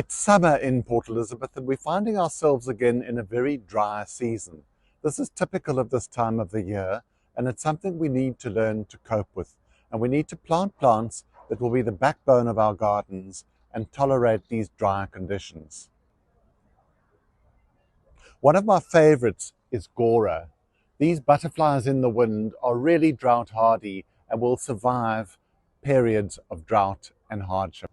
It's summer in Port Elizabeth and we're finding ourselves again in a very dry season. This is typical of this time of the year and it's something we need to learn to cope with. And we need to plant plants that will be the backbone of our gardens and tolerate these dry conditions. One of my favorites is Gqeberha. These butterflies in the wind are really drought hardy and will survive periods of drought and hardship.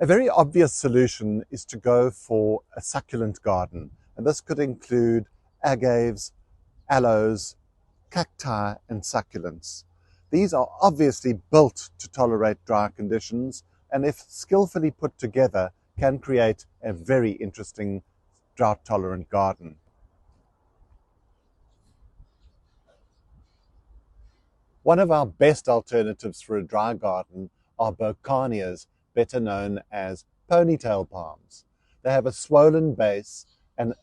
A very obvious solution is to go for a succulent garden, and this could include agaves, aloes, cacti and succulents. These are obviously built to tolerate dry conditions and if skillfully put together can create a very interesting drought-tolerant garden. One of our best alternatives for a dry garden are bocanias, better known as ponytail palms. They have a swollen base and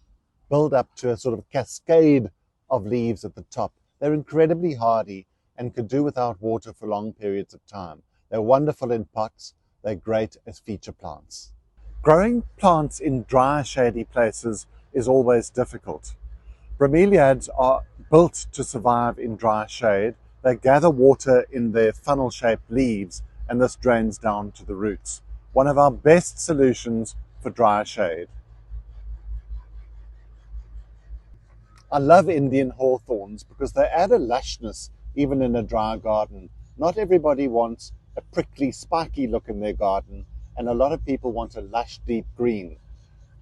build up to a sort of cascade of leaves at the top. They're incredibly hardy and could do without water for long periods of time. They're wonderful in pots. They're great as feature plants. Growing plants in dry, shady places is always difficult. Bromeliads are built to survive in dry shade. They gather water in their funnel-shaped leaves and this drains down to the roots. One of our best solutions for dry shade. I love Indian hawthorns because they add a lushness even in a dry garden. Not everybody wants a prickly, spiky look in their garden, and a lot of people want a lush, deep green.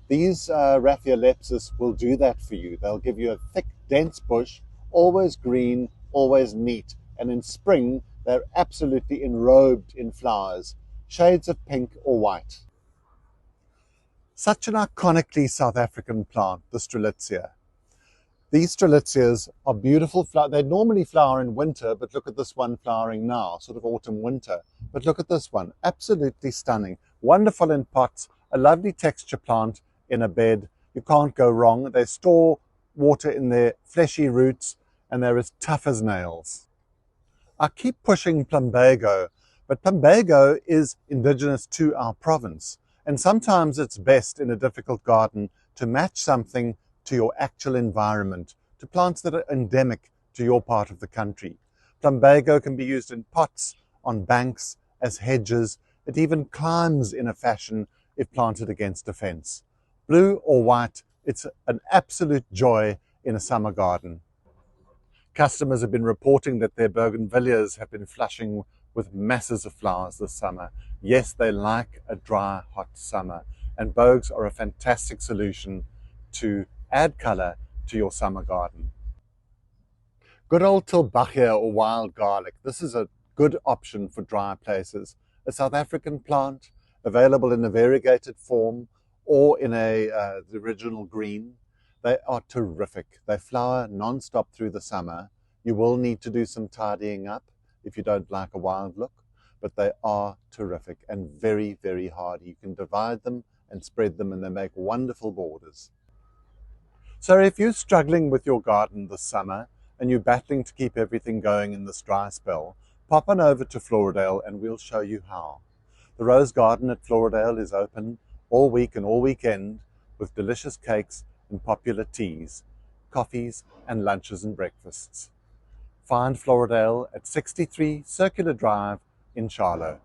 These Raphiolepis will do that for you. They'll give you a thick, dense bush, always green, always neat, and in spring they're absolutely enrobed in flowers, shades of pink or white. Such an iconically South African plant, the Strelitzia. These Strelitzias are beautiful flowers. They normally flower in winter, but look at this one flowering now, sort of autumn-winter. But look at this one, absolutely stunning. Wonderful in pots, a lovely texture plant in a bed. You can't go wrong. They store water in their fleshy roots and they're as tough as nails. I keep pushing plumbago, but plumbago is indigenous to our province. And sometimes it's best in a difficult garden to match something to your actual environment, to plants that are endemic to your part of the country. Plumbago can be used in pots, on banks, as hedges. It even climbs in a fashion if planted against a fence. Blue or white, it's an absolute joy in a summer garden. Customers have been reporting that their bougainvilleas have been flushing with masses of flowers this summer. Yes, they like a dry, hot summer, and bogues are a fantastic solution to add colour to your summer garden. Good old Gqeberha or wild garlic. This is a good option for dry places. A South African plant available in a variegated form or in the original green. They are terrific. They flower non-stop through the summer. You will need to do some tidying up if you don't like a wild look, but they are terrific and very, very hardy. You can divide them and spread them and they make wonderful borders. So if you're struggling with your garden this summer and you're battling to keep everything going in this dry spell, pop on over to Floradale and we'll show you how. The Rose Garden at Floradale is open all week and all weekend with delicious cakes and popular teas, coffees and lunches and breakfasts. Find Floradale at 63 Circular Drive in Charlo.